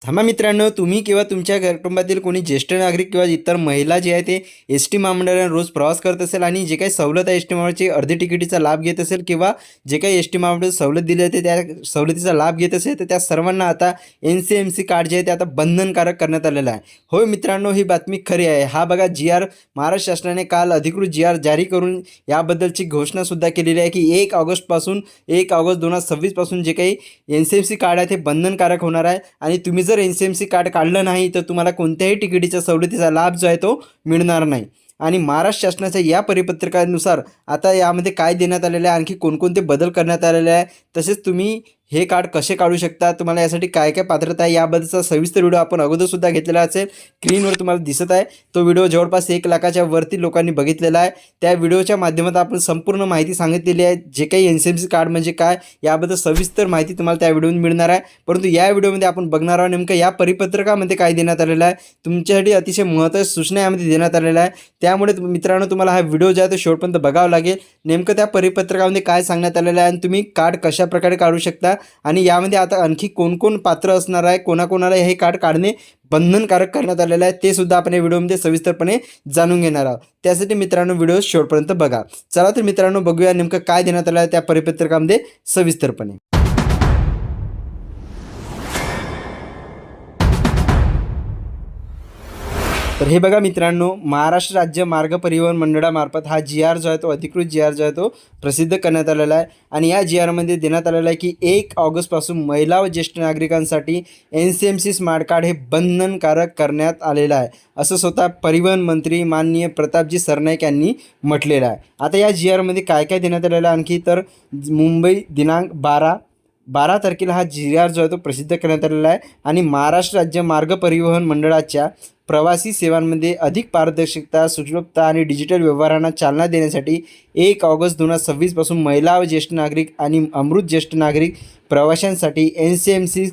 थांबा मित्रांनो, तुम्ही किंवा तुमच्या कुटुंबातील कोणी ज्येष्ठ नागरिक किंवा इतर महिला जे आहे ते एस टी महामंडळाने रोज प्रवास करत असेल आणि जे काही सवलत आहे एस टी महामंडळाची अर्धी तिकिटीचा लाभ घेत असेल किंवा जे काही एस टी महामंडळ सवलत दिली आहे त्या सवलतीचा लाभ घेत असेल तर त्या सर्वांना आता NCMC कार्ड जे आहे ते आता बंधनकारक करण्यात आलेलं आहे. होय मित्रांनो, ही बातमी खरी आहे. हा बघा GR महाराष्ट्र शासनाने काल अधिकृत GR जारी करून याबद्दलची घोषणासुद्धा केलेली आहे की 1 ऑगस्टपासून 1 ऑगस्ट 2026 पासून जे काही NCMC कार्ड आहे ते बंधनकारक होणार आहे आणि तुम्ही जर NCMC कार्ड काढलं नाही तर तुम्हाला कोणत्याही तिकिटीच्या सवलतीचा लाभ जो आहे तो मिळणार नाही. आणि महाराष्ट्र शासनाच्या या परिपत्रकानुसार आता यामध्ये काय देण्यात आलेलं आहे, आणखी कोणकोणते बदल करण्यात आलेले आहे, तसेच तुम्ही हे कार्ड कसे काढू शकता, तुम्हाला यासाठी काय काय पात्रता आहे याबद्दलचा सविस्तर व्हिडिओ आपण अगोदरसुद्धा घेतलेला असेल. स्क्रीनवर तुम्हाला दिसत आहे तो व्हिडिओ जवळपास 1 लाखाच्या वरती लोकांनी बघितलेला आहे. त्या व्हिडिओच्या माध्यमातून आपण संपूर्ण माहिती सांगितलेली आहे. जे काही NCMC कार्ड म्हणजे काय याबद्दल सविस्तर माहिती तुम्हाला त्या व्हिडिओत मिळणार आहे. परंतु या व्हिडिओमध्ये आपण बघणार आहोत नेमकं या परिपत्रकामध्ये काय देण्यात आलेलं आहे. तुमच्यासाठी अतिशय महत्त्वाची सूचना यामध्ये देण्यात आलेल्या आहे. त्यामुळे मित्रांनो तुम्हाला हा व्हिडिओ जो आहे तो शेवटपर्यंत बघावा लागेल. नेमकं त्या परिपत्रकामध्ये काय सांगण्यात आलेलं आहे आणि तुम्ही कार्ड कशा प्रकारे काढू शकता आणि यामध्ये आता आणखी कोण पात्र असणार आहे, कोणाकोणाला हे कार्ड काढणे बंधनकारक करण्यात आलेलं आहे ते सुद्धा आपण या व्हिडिओमध्ये सविस्तरपणे जाणून घेणार आहोत. त्यासाठी मित्रांनो व्हिडिओ शेवटपर्यंत बघा. चला तर मित्रांनो बघूया नेमकं काय देण्यात आलं आहे त्या परिपत्रकामध्ये सविस्तरपणे. तर हे बघा मित्रांनो, महाराष्ट्र राज्य मार्ग परिवहन मंडळामार्फत हा GR जो आहे तो अधिकृत GR जो आहे तो प्रसिद्ध करण्यात आलेला आहे आणि या GRमध्ये देण्यात आलेला आहे की 1 ऑगस्टपासून महिला व ज्येष्ठ नागरिकांसाठी NCMC स्मार्ट कार्ड हे बंधनकारक करण्यात आलेलं आहे, असं स्वतः परिवहन मंत्री माननीय प्रतापजी सरनाईक यांनी म्हटलेलं आहे. आता या GRमध्ये काय काय देण्यात आलेलं आहे आणखी तर मुंबई दिनांक 12 तारखेला हा GR जो आहे तो प्रसिद्ध करण्यात आलेला आहे आणि महाराष्ट्र राज्य मार्ग परिवहन मंडळाच्या प्रवासी सेवांमध्ये अधिक पारदर्शकता, सुलभता आणि डिजिटल व्यवहारांना चालना देण्यासाठी 1 ऑगस्ट 2026 पासून महिला व ज्येष्ठ नागरिक आणि अमृत ज्येष्ठ नागरिक प्रवाशांसाठी NCMC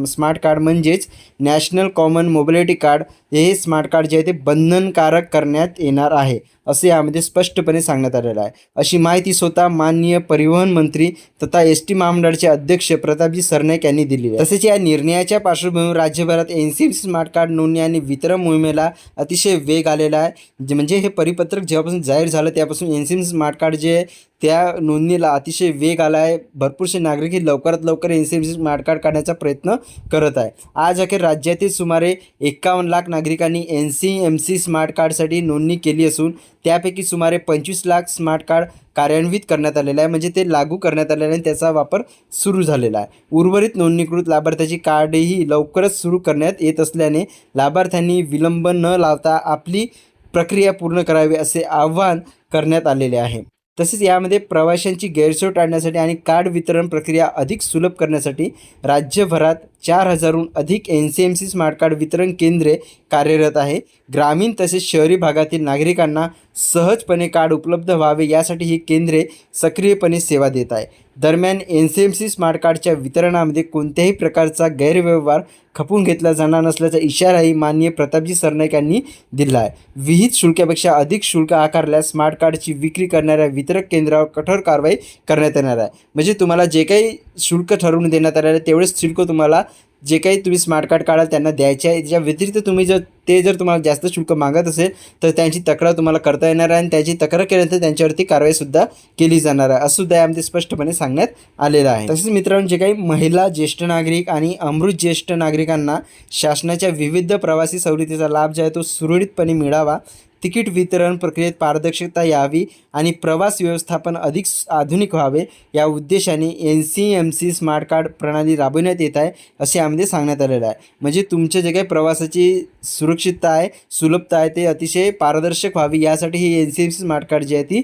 स्मार्ट कार्ड म्हणजेच नॅशनल कॉमन मोबिलिटी कार्ड हे स्मार्ट कार्ड जे आहे ते बंधनकारक करण्यात येणार आहे, असे यामध्ये स्पष्टपणे सांगण्यात आलेलं आहे. अशी माहिती स्वतः माननीय परिवहन मंत्री तथा ST महामंडळाचे अध्यक्ष प्रतापजी सरनाईक यांनी दिली आहे. तसेच या निर्णयाच्या पार्श्वभूमीवर राज्यभरात NCMC स्मार्ट कार्ड नोंदणी आणि वितरण मोहिमेला अतिशय वेग आलेला आहे. म्हणजे हे परिपत्रक जेव्हापासून जाहीर झालं त्यापासून NCMC स्मार्ट कार्ड जे त्या नोंदणीला अतिशय वेग आला आहे. भरपूरसे नागरिक हे लवकरात लवकर NCMC स्मार्ट कार्ड काढण्याचा प्रयत्न करत आहे. आज अखेर राज्यातील सुमारे 51 लाख नागरिकांनी NCMC स्मार्ट कार्डसाठी नोंदणी केली असून त्यापैकी सुमारे 25 लाख स्मार्ट कार्ड कार्यान्वित करण्यात आलेलं आहे, म्हणजे ते लागू करण्यात आलेलं आहे आणि त्याचा वापर सुरू झालेला आहे. उर्वरित नोंदणीकृत लाभार्थ्याची कार्डही लवकरच सुरू करण्यात येत असल्याने लाभार्थ्यांनी विलंब न लावता आपली प्रक्रिया पूर्ण करावी असे आवाहन करण्यात आलेले आहे. तसेच यामध्ये प्रवाशांची गैरसोय टाळण्यासाठी आणि कार्ड वितरण प्रक्रिया अधिक सुलभ करण्यासाठी राज्यभरात 4000हून अधिक NCMC स्मार्ट कार्ड वितरण केंद्रे कार्यरत आहे. ग्रामीण तसेच शहरी भागातील नागरिकांना सहजपणे कार्ड उपलब्ध व्हावे यासाठी ही केंद्रे सक्रियपणे सेवा देत आहे. दरम्यान NCMC स्मार्ट कार्डच्या वितरणामध्ये कोणत्याही प्रकारचा गैरव्यवहार खपून घेतला जाणार नसल्याचा इशाराही माननीय प्रतापजी सरनाईक यांनी दिला आहे. विहित शुल्कापेक्षा अधिक शुल्क आकारल्यास स्मार्ट कार्डची विक्री करणाऱ्या वितरक केंद्रावर कठोर कारवाई करण्यात येणार आहे. म्हणजे तुम्हाला जे काही शुल्क ठरवून देण्यात आलेलं आहे तेवढेच शुल्क तुम्हाला जे काही तुम्ही स्मार्ट कार्ड काढाल त्यांना द्यायचे आहे. त्याच्या व्यतिरिक्त तुम्ही जर तुम्हाला जास्त शुल्क मागत असेल तर त्यांची तक्रार तुम्हाला करता येणार आहे आणि त्याची तक्रार केल्यानंतर त्यांच्यावरती कारवाईसुद्धा केली जाणार आहे, असं सुद्धा यामध्ये स्पष्टपणे सांगण्यात आलेलं आहे. तसेच मित्रांनो, जे काही महिला ज्येष्ठ नागरिक आणि अमृत ज्येष्ठ नागरिकांना शासनाच्या विविध प्रवासी सवलतीचा लाभ जो आहे तो सुरळीतपणे मिळावा, तिकीट वितरण प्रक्रियेत पारदर्शकता यावी आणि प्रवास व्यवस्थापन अधिक आधुनिक व्हावे या उद्देशाने NCMC स्मार्ट कार्ड प्रणाली राबवण्यात येत आहे, असे यामध्ये सांगण्यात आलेलं आहे. म्हणजे तुमचे जे काही प्रवासाची सुरक्षितता आहे, सुलभता आहे ते अतिशय पारदर्शक व्हावी यासाठी ही NCMC स्मार्ट कार्ड जी आहे ती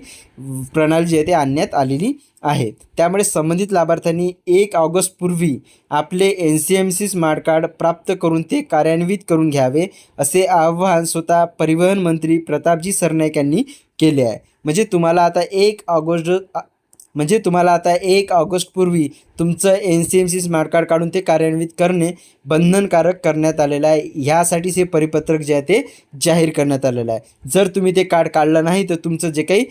प्रणाली जी आहे ती आणण्यात आलेली आहे. त्यामुळे संबंधित लाभार्थ्यांनी 1 ऑगस्टपूर्वी आपले NCMC स्मार्ट कार्ड प्राप्त करून ते कार्यान्वित करून घ्यावे, असे आवाहन स्वतः परिवहन मंत्री प्रतापजी सरनाईक यांनी केले आहे. म्हणजे तुम्हाला आता 1 ऑगस्टपूर्वी तुमचं NCMC स्मार्ट कार्ड काढून ते कार्यान्वित करणे बंधनकारक करण्यात आलेलं आहे. ह्यासाठीच हे परिपत्रक जे आहे ते जाहीर करण्यात आलेलं आहे. जर तुम्ही ते कार्ड काढलं नाही तर तुमचं जे काही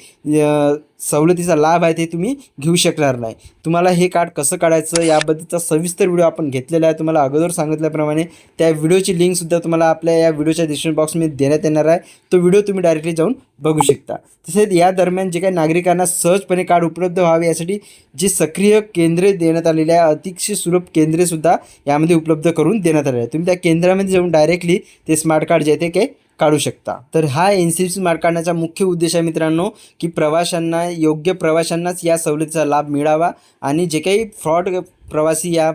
सवलतीचा लाभ आहे ते तुम्ही घेऊ शकणार नाही. तुम्हाला हे कार्ड कसं काढायचं याबद्दलचा सविस्तर व्हिडिओ आपण घेतलेला आहे. तुम्हाला अगोदर सांगितल्याप्रमाणे त्या व्हिडिओची लिंकसुद्धा तुम्हाला आपल्या या व्हिडिओच्या डिस्क्रिप्शन बॉक्समध्ये देण्यात येणार आहे. तो व्हिडिओ तुम्ही डायरेक्टली जाऊन बघू शकता. तसेच या दरम्यान जे काही नागरिकांना सहजपणे कार्ड उपलब्ध व्हावे यासाठी जी सक्रिय केंद्रे देण्यात आलेली आहे, अतिशय सुलभ केंद्रेसुद्धा यामध्ये उपलब्ध करून देण्यात आलेले आहे. तुम्ही त्या केंद्रामध्ये जाऊन डायरेक्टली ते स्मार्ट कार्ड जे आहे ते काही काढू शकता. तर हा NCMC स्मार्ट काढण्याचा मुख्य उद्देश आहे मित्रांनो, की योग्य प्रवाशांनाच या सवलतीचा लाभ मिळावा आणि जे काही फ्रॉड प्रवासी या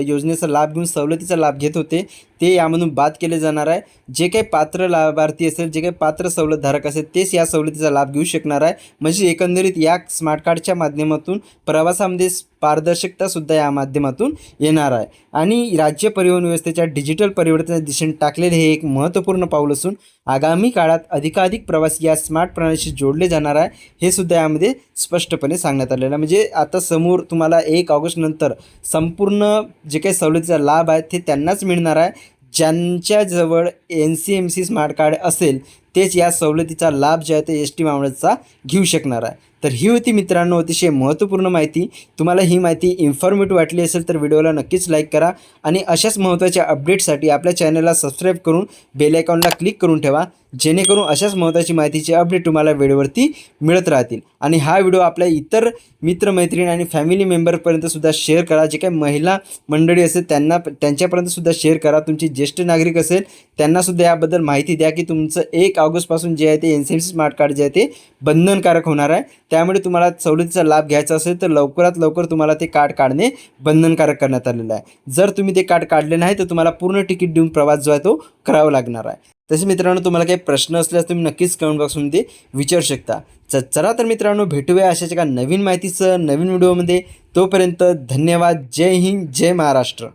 योजनेचा लाभ घेऊन सवलतीचा लाभ घेत होते ते यामधून बाद केले जाणार आहे. जे काही पात्र लाभार्थी असेल, जे काही पात्र सवलतधारक असेल तेच या सवलतीचा लाभ घेऊ शकणार आहे. म्हणजे एकंदरीत या स्मार्ट कार्डच्या माध्यमातून प्रवासामध्ये पारदर्शकतासुद्धा या माध्यमातून येणार आहे. आणि राज्य परिवहन व्यवस्थेच्या डिजिटल परिवर्तनाच्या दिशेने टाकलेले हे एक महत्त्वपूर्ण पाऊल असून आगामी काळात अधिकाधिक प्रवासी या स्मार्ट प्रणालीशी जोडले जाणार आहे हे सुद्धा यामध्ये स्पष्टपणे सांगण्यात आलेलं आहे. म्हणजे आता समोर तुम्हाला 1 ऑगस्ट नंतर संपूर्ण जे काही सवलतीचा लाभ आहे ते त्यांनाच मिळणार आहे ज्यांच्याजवळ NCMC स्मार्ट कार्ड असेल तेच या सवलतीचा लाभ जे आहे ते ST महामंडळाचा घेऊ शकणार आहे. तर ही होती मित्रांनो अतिशय महत्त्वपूर्ण माहिती. तुम्हाला ही माहिती इन्फॉर्मेटिव्ह वाटली असेल तर व्हिडिओला नक्कीच लाईक करा आणि अशाच महत्त्वाच्या अपडेटसाठी आपल्या चॅनलला सबस्क्राईब करून बेल आयकॉनला क्लिक करून ठेवा, जेणेकरून अशाच महत्त्वाची माहितीचे अपडेट तुम्हाला व्हिडिओवरती मिळत राहतील. आणि हा व्हिडिओ आपल्या इतर मित्रमैत्रिणी आणि फॅमिली मेंबरपर्यंतसुद्धा शेअर करा. जे काही महिला मंडळी असेल त्यांच्यापर्यंतसुद्धा शेअर करा. तुमची ज्येष्ठ नागरिक असेल त्यांनासुद्धा याबद्दल माहिती द्या की तुमचं 1 ऑगस्टपासून जे आहे ते NCMC स्मार्ट कार्ड जे आहे ते बंधनकारक होणार आहे. त्यामुळे तुम्हाला सवलतीचा लाभ घ्यायचा असेल तर लवकरात लवकर तुम्हाला ते कार्ड काढणे बंधनकारक करण्यात आलेलं आहे. जर तुम्ही ते कार्ड काढले नाही तर तुम्हाला पूर्ण तिकीट देऊन प्रवास जो आहे तो करावा लागणार आहे. तसे मित्रांनो तुम्हाला काही प्रश्न असल्यास तुम्ही नक्कीच कमेंट बॉक्समध्ये विचारू शकता. चला तर मित्रांनो भेटूया अशाच एका नवीन माहितीचं नवीन व्हिडिओमध्ये. तोपर्यंत धन्यवाद. जय हिंद, जय महाराष्ट्र.